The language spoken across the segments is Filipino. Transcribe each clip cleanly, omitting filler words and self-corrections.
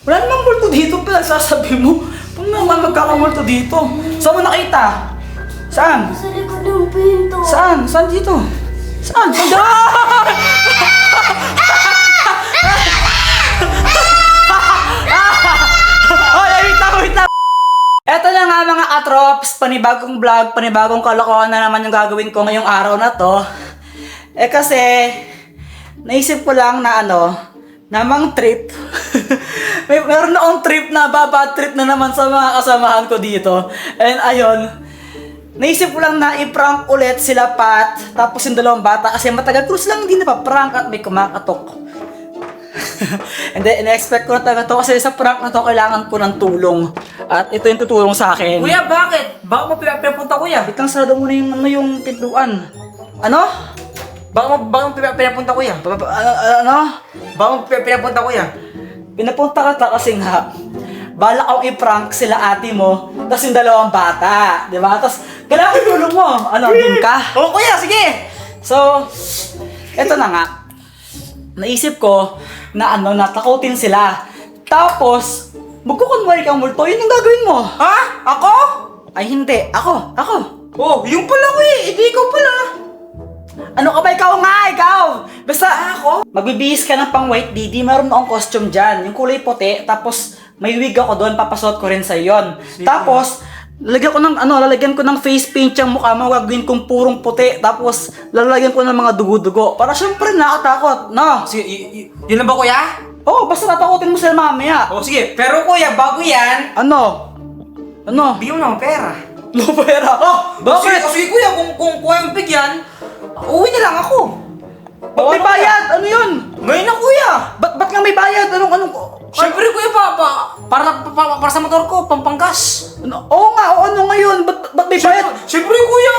Wala namang multo dito, pinagsasabi mo. Kung naman magkakamulto dito. Saan mo nakita? Saan? Sa likod ng pinto. Saan? Saan dito? Saan? Saan? Wait lang. Eto na nga mga katrops, panibagong vlog, panibagong kalokohan na naman yung gagawin ko ngayong araw na to. Kasi, naisip ko lang na namang trip. Meron akong trip na bad trip na naman sa mga kasamahan ko dito. And ayun, naisip ko lang na i-prank ulit sila Pat, tapos yung dalawang bata kasi matagal ko lang hindi napaprank at may kumakatok. And then, in-expect ko na talaga to kasi sa prank na to kailangan ko ng tulong. At ito yung tutulong sa akin. Kuya, bakit? Baka mo pinapunta, kuya. Wait lang, sarado muna yung pintuan. Ano? Baka mo pinapunta, kuya. Ano? Baka mo pinapunta, kuya. Pinapunta ka kasi nga, balak akong i-prank sila ate mo, tapos yung dalawang bata, di ba? Tapos, kailangan ko tulong mo. Ano, din ka? Oo, kuya, sige! So, eto na nga. Naisip ko na natakutin sila. Tapos, magkukunwari kang multo, yun yung gagawin mo. Ha? Ako? Ay, hindi. Ako. Oh, yung pala, kuya. Hindi ikaw pala. Ano ka ba? Ikaw nga, ikaw! Basta ako, magbibihis ka ng pang white DD, meron akong costume dyan. Yung kulay puti, tapos may wig ako doon, papasuot ko rin sa yon. Tapos, lalagyan ko ng face paint yung mukha mo, gagawin kong purong puti, tapos lalagyan ko ng mga dugo-dugo. Para syempre nakakatakot, no? Sige, yun na ba, kuya? Oo, basta natakutin mo sila mamaya. Oh, sige. Pero, kuya, bago yan, Ano? bigyan mo naman pera. No pera. Bakit? Sige, kuya, kung kuya yung bigyan, uwi na lang ako. Ba't may bayad? Ano yun? Ngayon na, kuya. Ba't nga may bayad? Anong? Siyempre, kuya, para sa motor ko, pampanggas. Oo nga, ano ngayon? Ba't may bayad? Siyempre, kuya,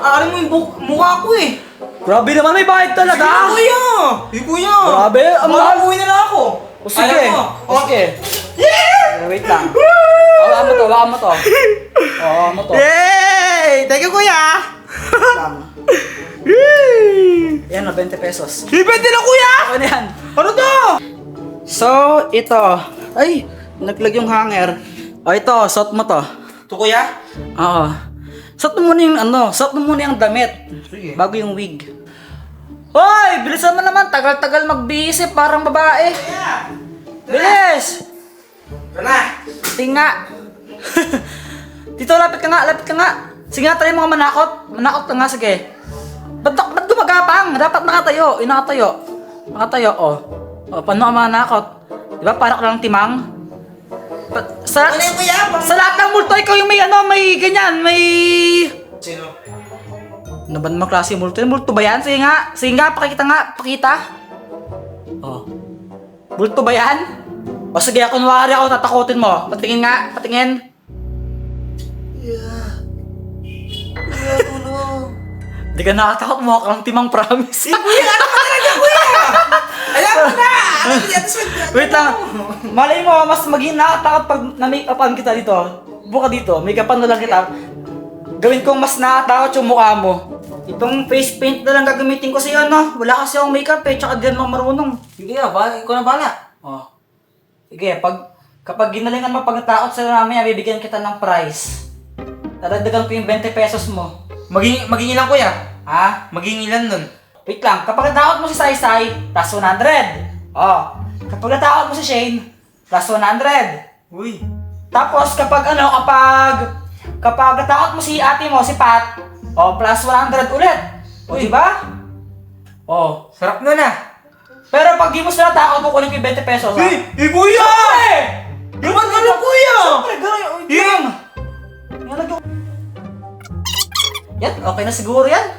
aarin mo yung mukha ko eh. Grabe naman, may bayad talaga. Kuya! Kuya! Grabe, ang mahal. Uuwi na lang ako. O sige. Alam mo. O sige. Wait lang. Hawakan mo to. Oo mo to. Yay! Thank you, kuya! Lang. Yan o, 20 pesos. Ibente na, kuya! Ano yan? Ano to? So, ito. Ay, naglag yung hanger. O ito, suot mo to. Ito, kuya? Oo. Suot mo muna yung suot mo muna yung damit. Sige. Bago yung wig. Hoy! Bilisan mo naman, tagal-tagal magbihis eh, parang babae. Bilis! Ito na. Tinga! Dito, lapit ka nga. Sige nga, try mga manakot. Manakot ka nga, sige. Ba't gumagapang? Dapat nakatayo. Nakatayo, oh. O, paano ka manakot? Di ba, parang ka lang timang? Sa Ano yung kuya? sa lahat ng multo, ikaw yung may ganyan, may... Sino? Ano ba naman klase yung multo? Yung multo ba yan? Sige nga, pakita. Oh. Multo ba yan? O sige, kunwari ako, tatakutin mo. Patingin nga, patingin. Hindi ka nakatakot mo, kang timang promise. Kuya, ano ka talaga, kuya? Alam mo na! Wait lang, malay mo, mas maging nakatakot pag na-make-upan kita dito. Buka dito, make-upan na lang kita. Gawin kong mas nakatakot yung mukha mo. Itong face paint na lang gagamitin ko sa'yo, no? Wala kasi akong makeup eh, tsaka di naman marunong. Sige na, ikaw na bala. Oh. Sige, kapag ginalingan mo pagkatakot sa namin, bibigyan kita ng prize. Dadagdagan ko yung 20 pesos mo. Maging ilan, kuya? Ha? Maging ilan nun? Wait lang, kapag natakot mo si Saysay, plus 100. Oh. Kapag natakot mo si Shane, plus 100. Uy. Tapos kapag natakot mo si ate mo, si Pat, oh, plus 100 ulit. O, Uy. diba? Oh. Sarap nun ah. Pero pag di mo sila takot, kukunin ko yung 20 pesos, ha? Kuya! Yung ba't ganun, kuya? Siyempre, gano'n. Yung! Yan, okay na siguro yan.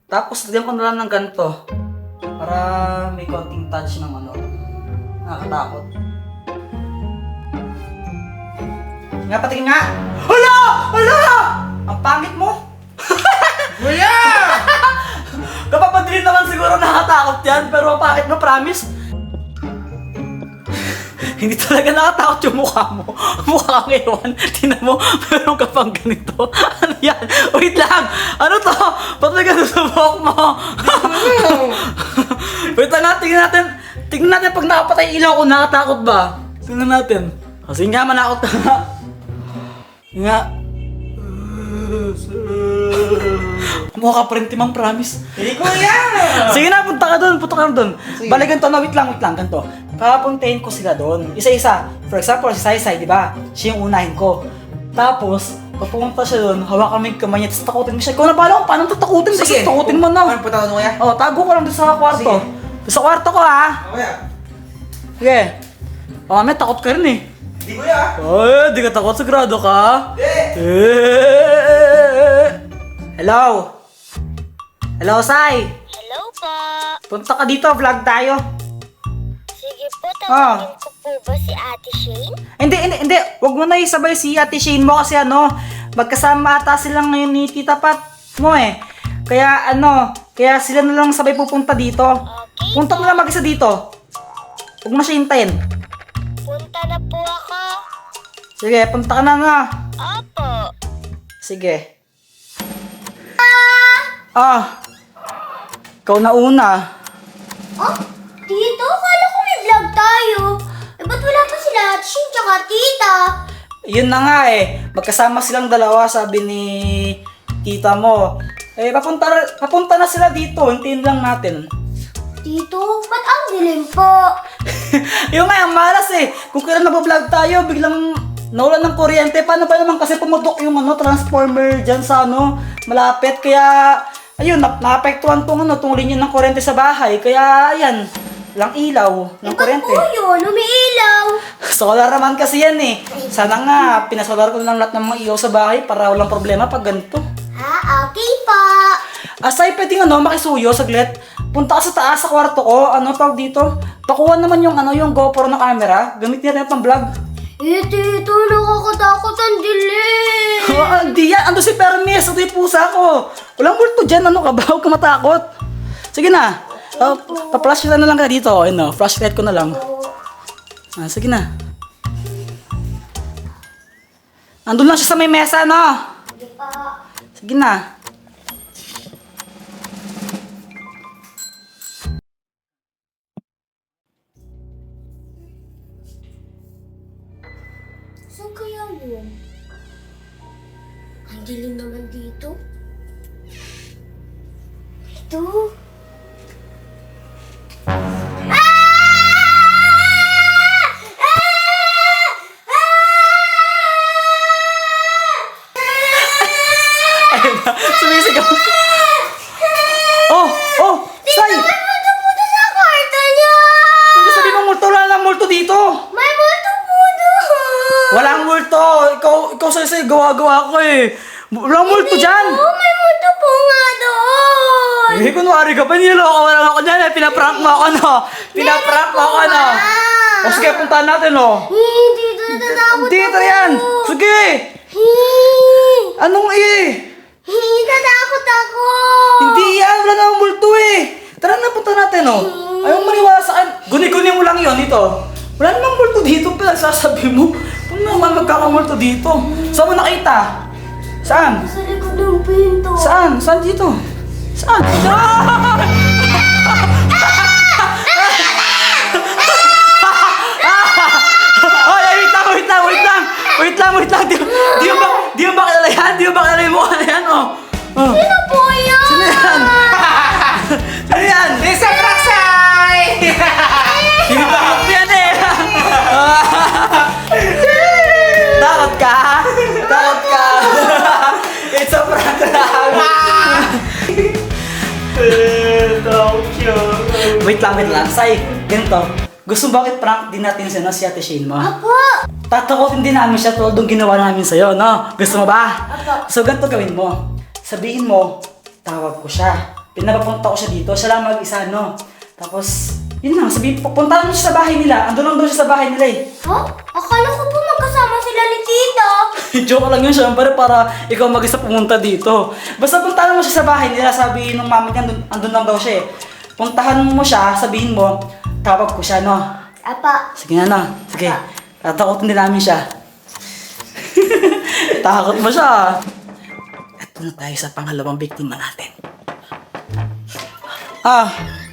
Tapos, lagyan ko na lang ng ganito. Para may konting touch ng nakakatakot. Nga, patingin nga. Hala! Ang pangit mo. Kuya! Kapapadrin naman siguro nakakatakot yan, pero pangit mo, promise. Hindi talaga nakatakot yung mukha mo. Mukha kang ewan. Tingnan mo, meron ka pang ganito. Ano yan? Wait lang! Ano to? Ba't nagano sa buhok mo? Wait lang nga, tingnan natin. Tingnan natin pag nakapatay ilaw ko, nakatakot ba? Tingnan natin. Kasi nga, manakot ka nga. Nga. Mukha ka pa rin, Timang, promise. Hindi ko yan! Sige na, punta ka doon. Balik ganito na, wait lang, ganito. Papuntahin ko sila doon. Isa-isa. For example, si Saysay, di ba? Siya yung unahin ko. Tapos, pag pumunta siya doon, hawakan mo yung kamay niya, tapos takutin mo siya. Ikaw na bahala kung paano tatakutin. Sige, takutin mo na. Ano, punta ko kuya? Oh, tago ko lang doon sa kwarto. Sige. Doon sa kwarto ko, ha? Kuya. Sige. Oh, may takot ka rin eh. Hindi kuya. Ay, di ka takot, sigurado ka? Hindi. Hello? Hello, Sai? Hello po. Punta ka dito, vlog tayo. Sige po, tawagin ko po ba si Ate Shane? Hindi. Huwag mo na isabay si Ate Shane mo kasi magkasama ata silang ngayon ni Tita Pat mo eh. Kaya sila na lang sabay pupunta dito. Okay. Punta mo lang mag-isa dito. Huwag mo siya hintayin. Punta na po ako. Sige, punta ka na. Opo. Sige. Ikaw na una. Oh, Tito, kala ko may vlog tayo. Eh, ba't wala pa sila Ate Shane tsaka Tita? Yun na nga eh. Magkasama silang dalawa, sabi ni tita mo. Eh, papunta na sila dito. Hintayin lang natin. Tito, ba't ang dilim po? Yung nga, ang malas eh. Kung kailan nag-vlog tayo, biglang nawalan ng kuryente. Paano ba naman kasi pumutok yung transformer dyan sa malapit. Kaya, ayun, naapektuhan tong linya ng kuryente sa bahay. Kaya, ayan, lang ilaw ng Eh, ba't kuryente. po yun? Umiilaw. Solar naman kasi yan eh. Sana nga, pinasolar ko na lang lahat ng mga ilaw sa bahay para walang problema pag ganito. Ha, okay po. Asay, pwedeng makisuyo saglit. Punta ka sa taas sa kwarto ko. Tawag dito? Pakuha naman yung GoPro na camera. Gamit natin pang vlog. Eh, Tito, nakakatakot ang dilim. Di yan. Ando si Permis. Ito yung pusa ko. Walang multo dyan. Ano ka ba? Huwag ka matakot. Sige na. Pa-flashlight na lang ka dito. Flashlight ko na lang. Sige na. Nandun lang siya sa may mesa, Sige pa. Sige na. Saan kaya yun? Ang dilim naman dito. Ito. Sumisigaw. Oh! Say! Puto sa kwarto niya! Sabi mo multo, wala nang multo dito. May multo po doon! Walang multo. Ikaw say, gawa-gawa ko eh. Walang multo dyan. Oh, may multo po nga doon! Eh, kunwari ka pa, niloko mo lang ako dyan eh. Pinaprank mo ako, Pinaprank mo ako, O sige, puntahan natin, Hindi, natatakot Dito ako. yan. Sige. Anong Natatakot ako! Hindi yan, wala namang multo eh. Tara na, punta natin, Ayaw maniwala sa akin. Guni-guni mo lang yon ito. Wala namang multo dito, pinagsasabi mo. Kung naman magkakamulto dito. Saan mo nakita? Saan? Sa likod ng pinto. Saan? Saan dito? Saan? Ay, wait lang. Di mo ba kilala yan? Di mo ba kilala yung mukha na yan, Sino po yan? Sino yan? Sino yan? Lisa Praxay! Hindi ba ako yan eh? Takot ka? It's a prank lang. Wait lang. Say, ganito. Gusto mo bakit prank din natin si Ate Shane mo? Apo! Tatakotin din namin siya tulad ng ginawa namin sa'yo, Gusto mo ba? Apo. So, ganito gawin mo. Sabihin mo, tawag ko siya. Pinapapunta ko siya dito. Siya lang mag-isa, Tapos, yun lang. Sabihin, pupuntahan mo siya sa bahay nila. Ando lang doon siya sa bahay nila eh. Oh, akala ko po magkasama sila ni Tita. Joke lang yun, syempre, para ikaw mag-isa pumunta dito. Basta puntahan mo siya sa bahay nila. Sabi nung mama niya, andun lang daw siya eh. Puntahan mo siya, sabihin mo, tawag ko siya, Apa. Sige na, Sige. Tatakotin din namin siya. Takot mo siya. Ito na tayo sa pangalawang biktima natin.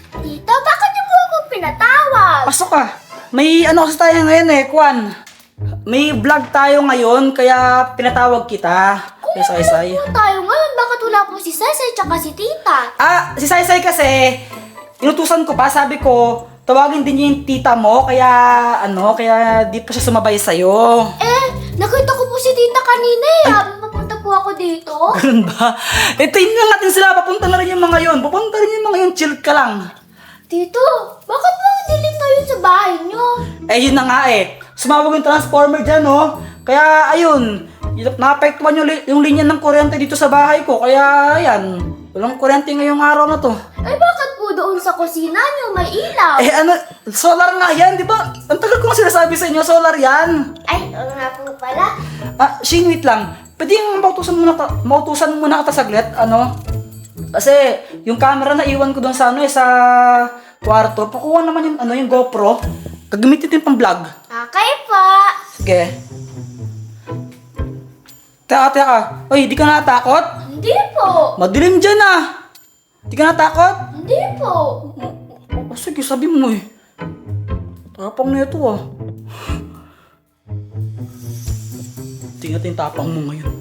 Tita, bakit niyo po ako pinatawag? Pasok ka. May ano kasi tayo ngayon eh, Kwan. May vlog tayo ngayon, kaya pinatawag kita. Kay Saysay. Ano tayo ngayon? Bakit wala po si Saysay tsaka si Tita? Si Saysay kasi, inutusan ko pa, sabi ko, tawagin din niya yung tita mo, kaya di pa siya sumabay sa'yo. Nakita ko po si Tita kanina eh. Habang papunta po ako dito. Ganun ba? Tingnan lang natin sila, papunta na rin yung mga yun. Papunta rin yung mga yun, chill ka lang. Tito, bakit po ang dilim ngayon sa bahay niyo? Yun na nga eh. Sumawag yung transformer dyan, oh. Kaya, ayun, naapektuhan yung linya ng kuryente dito sa bahay ko. Kaya, ayan, walang kuryente ngayong araw na to. Bakit po doon sa kusina niyo may ilaw? Solar nga yan, di ba? Ang tagal ko nga sinasabi sa inyo, solar yan. Ay, oo nga po pala. Shane, wait lang. Pwede yung mautusan muna kita saglit, Kasi, yung camera na iwan ko doon sa sa kwarto. Pakuha naman yung GoPro. Gagamitin din pang vlog. Okay po. Sige. Teka. Uy, di ka natakot? Hindi po. Madilim dyan Di ka natakot? Hindi po. Sige, sabi mo eh. Tapang na ito Tingnan natin yung tapang mo ngayon.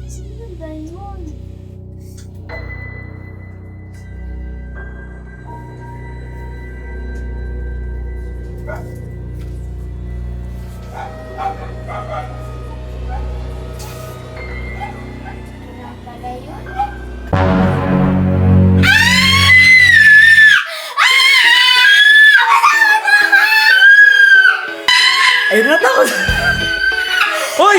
Sino ba yun? Wala pala yun. Ay, natakot! Hoy!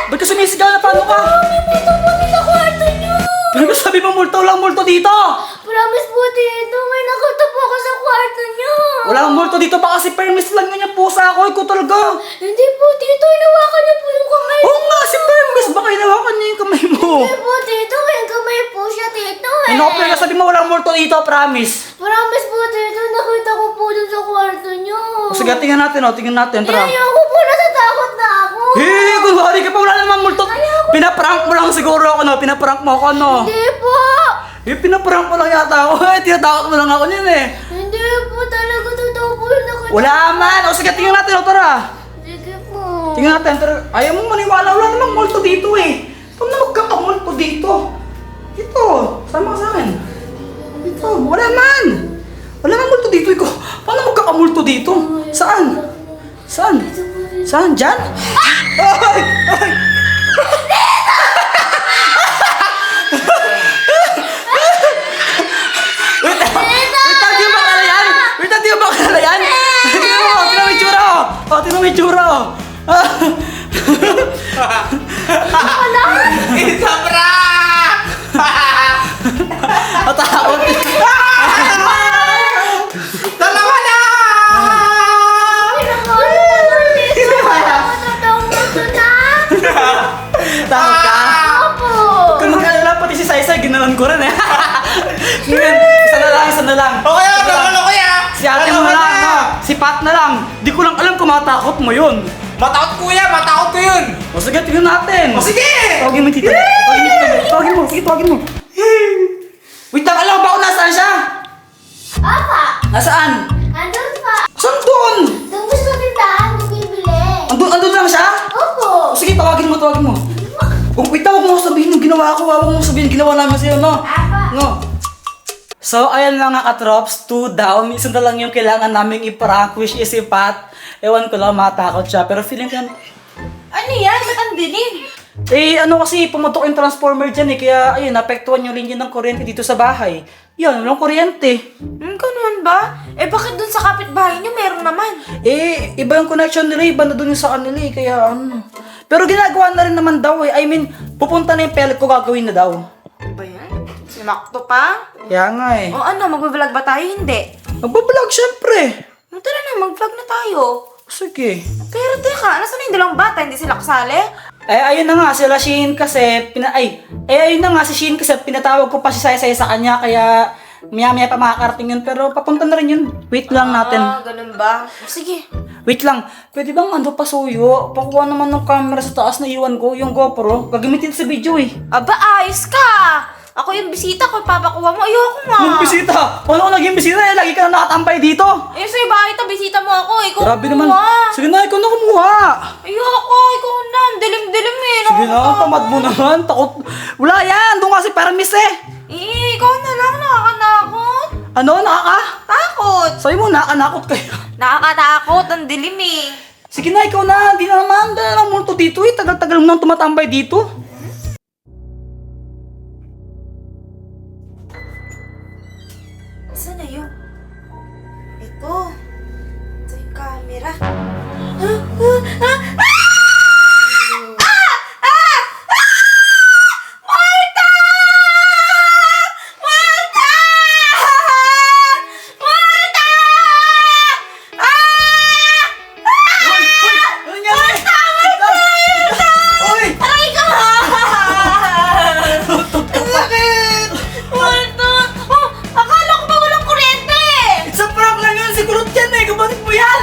Ba't ka sumisigaw na paano ka? Dito po sa kwarto niyo. Ano sabi mo, multo dito? Promise po dito, may nakita po ako sa kwarto niyo. Walang multo dito pa kasi permis lang yun yung pusa ko. Ikaw talaga. Hindi po, Tito. Hinawakan niyo po yung kamay. Oo nga, si permis. Baka hinawakan niya yung kamay mo. Hindi po, Tito. May kamay po siya, Tito. Inopera ka, sabi mo walang multo dito, promise. Promise po, Tito. Nakita ko po dun sa kwarto niyo. Sige, tingnan natin, tara. Ayoko po, natatakot na ako. Kunwari ka pa, wala namang multo. Pinaprank mo lang siguro ako, pinaprank mo ako, Hindi po. Pinaprank mo lang yata ako. Tinatakot mo lang ako niyan Hindi po, talaga totoo po yung nakita. Wala man. Sige, tingnan natin, tara. Sige po. Tingnan natin, tara. Ayaw mo maniwala, wala namang multo dito Paano magkakamulto dito? Ito, sama ka sa akin. Ito, wala man. Wala man multo dito, ikaw. Paano magkakamulto dito? Saan? Saan? Diyan? Ay! Wait lang, di ba kilala yan? Tingnan mo yung itsura, Isa prank! Matakot. Dalawa na! Takot ka? Opo. Kung magkalala, pati si Saysay, ginalan ko rin Ngayon, isa na lang. O kaya, dalawa kuya! Si ate mo na lang, Si Pat na lang. Di ko lang alam kung matakot mo yun. Matakot kuya, matakot ko yun! O sige, tingnan natin. O sige! Tawagin mo yung tita. Tawagin mo. Wait lang, alam mo ba kung nasaan siya? Apa, Nasaan? andun pa. Saan doon? Doon po sa tindahan, bumibili. Andun lang siya? Opo. O sige, tawagin mo. Wait lang, huwag mo sabihin yung ginawa ko. Huwag mo sabihin ginawa namin sa'yo, Apa. So, ayan mga katrops, 2 down. Isa na lang yung kailangan naming iprank, which is si Pat. Ewan ko lang, matakot siya. Pero feeling ko, Ano yan? Ba't ang dilim? kasi pumutok yung transformer dyan kaya, ayun, napektuhan yung linya ng kuryente dito sa bahay. Yan, walang kuryente. Ganun ba? Bakit dun sa kapitbahay niyo meron naman? Iba yung connection nila, iba na dun yung sa kanila kaya Pero ginagawa na rin naman daw I mean, pupunta na yung pellet ko, gagawin na daw. Ano ba yan? Sinakto pa? Kaya nga O ano, magbablog ba tayo? Hindi. Magbablog, syempre. Tara na, mag-vlog na tayo. Sige. Pero teka, nasaan na yung dalawang bata? Hindi sila kasali? Ayun na nga, sila Sheen kasi, ayun na nga si Sheen kasi pinatawag ko pa si Saysay sa kanya, kaya maya-maya pa makakarating yun, pero papunta na rin yun. Wait lang natin. Ganun ba? Sige. Wait lang, pwede bang pasuyo? Pakuha naman ng camera sa taas na iwan ko, yung GoPro. Gagamitin sa video Aba, ayos ka! Ako yung bisita ko, papakuha mo. Ayoko nga. Anong bisita? Paano ako naging bisita eh? Lagi ka na nakatambay dito. Eh, sa'yo bakit ito? Bisita mo ako. Ikaw Grabe kumuha. naman. Sige na, ikaw na kumuha. Ayoko, ikaw na. Ang dilim-dilim eh. Sige na, tamad mo naman. Takot. Wala yan. Doon kasi permis eh. Eh, ikaw na lang. Nakakanakot. Ano? Takot. Sabi mo, nakakanakot kayo. Nakakatakot. Ang dilim eh. Sige na, ikaw na. Hindi na naman. Dala lang multo dito eh. Tagal-tagal mo nang tumatambay dito. Saan na yun? Ito. Ito yung camera. Marta! Marta! Marta! Ano nangyari? Uy! Aray ka! Ang sakit! Marta! Oh, akala ko ba walang kuryente? It's a prank lang yun. Sigurot yan eh. Kabalit mo yan.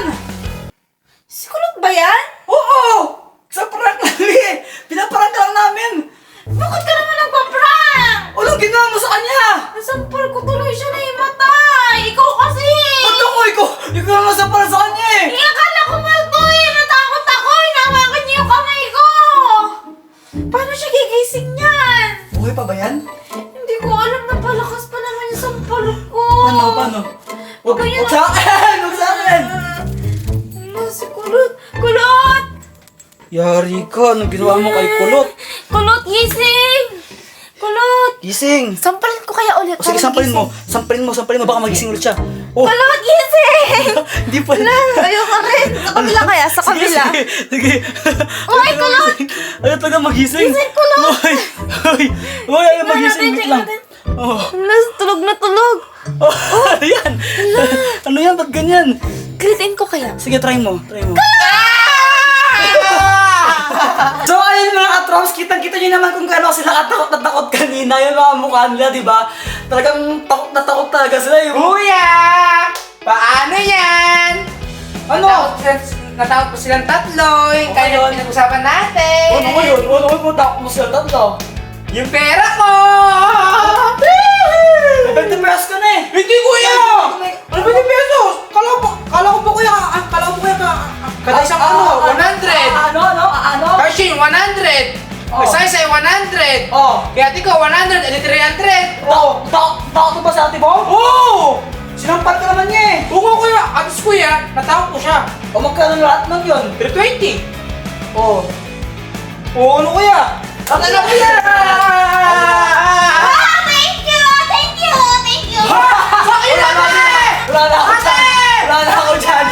Sikulot ba yan? Oo! Sa prank lang eh. Pinaprank lang namin. Bakit ka naman nagpa-prank? Anong ginawa mo sa kanya? Nasampal ko tuloy siya na imatay! Ikaw kasi! Ba't ako? Ikaw na nasa para sa kanya eh. Eh, akala ko malto eh! Natakot ako! Hinawakan niya yung kamay ko! Paano siya gigising niyan? Okay pa ba yan? Hindi ko alam na palakas pa naman yung sampal ko! Paano? Huwag sa akin! Huwag sa akin! Ano, si Kulot? Kulot! Yari ka. Anong ginawa mo kay Kulot? Kulot, gising! Kulot! Gising. Sampalin ko kaya ulit. O sige, para sampalin mo. magising. Sampalin mo. Baka magising ulit siya. Oh, Kulot, gising! hindi pa. Ayoko rin. Sa kabila kaya, sa kabila. Sige. Uy, Kulot! Ayaw talaga magising. Gising, Kulot! Uy, ayaw magising. Check Wait lang. natin. Oh. Hala, tulog na tulog. Oh, ano yan? Ano yan? Ba't ganyan? Glitin ko kaya. Sige, try mo. So ayun mga katrops, kitang-kita nyo naman kung gaano sila katakot na takot kanina. Yung mga mukha nila, di ba? Talagang takot na takot talaga sila. Yung... Kuya! Paano yan? Ano? Natakot po silang tatlo. Yung Okay, kaya yun. pinag-usapan natin. Ano ko yun? Ano ko takot mo sila tatlo? Yung pera ko! 20 pesos ka na eh! Hindi kuya! Ano 20 pesos? Kala ko ba kuya? Kala ko ba kuya ka? Kada isang ano? 100! Ano? Karshin, 100! Oh. Say 100! Oh! Kaya ko 100, edi 300! Takot mo ba sa ate mo? Oo! Sinampal ka naman niya eh! Oo kuya! Atis kuya, natakot ko siya. O magkano lahat nun yun? 320! Oh! Oo, ano kuya? Ano kuya? Ah, thank you! Bakit Wala na naman? ako dyan! Wala na ako dyan!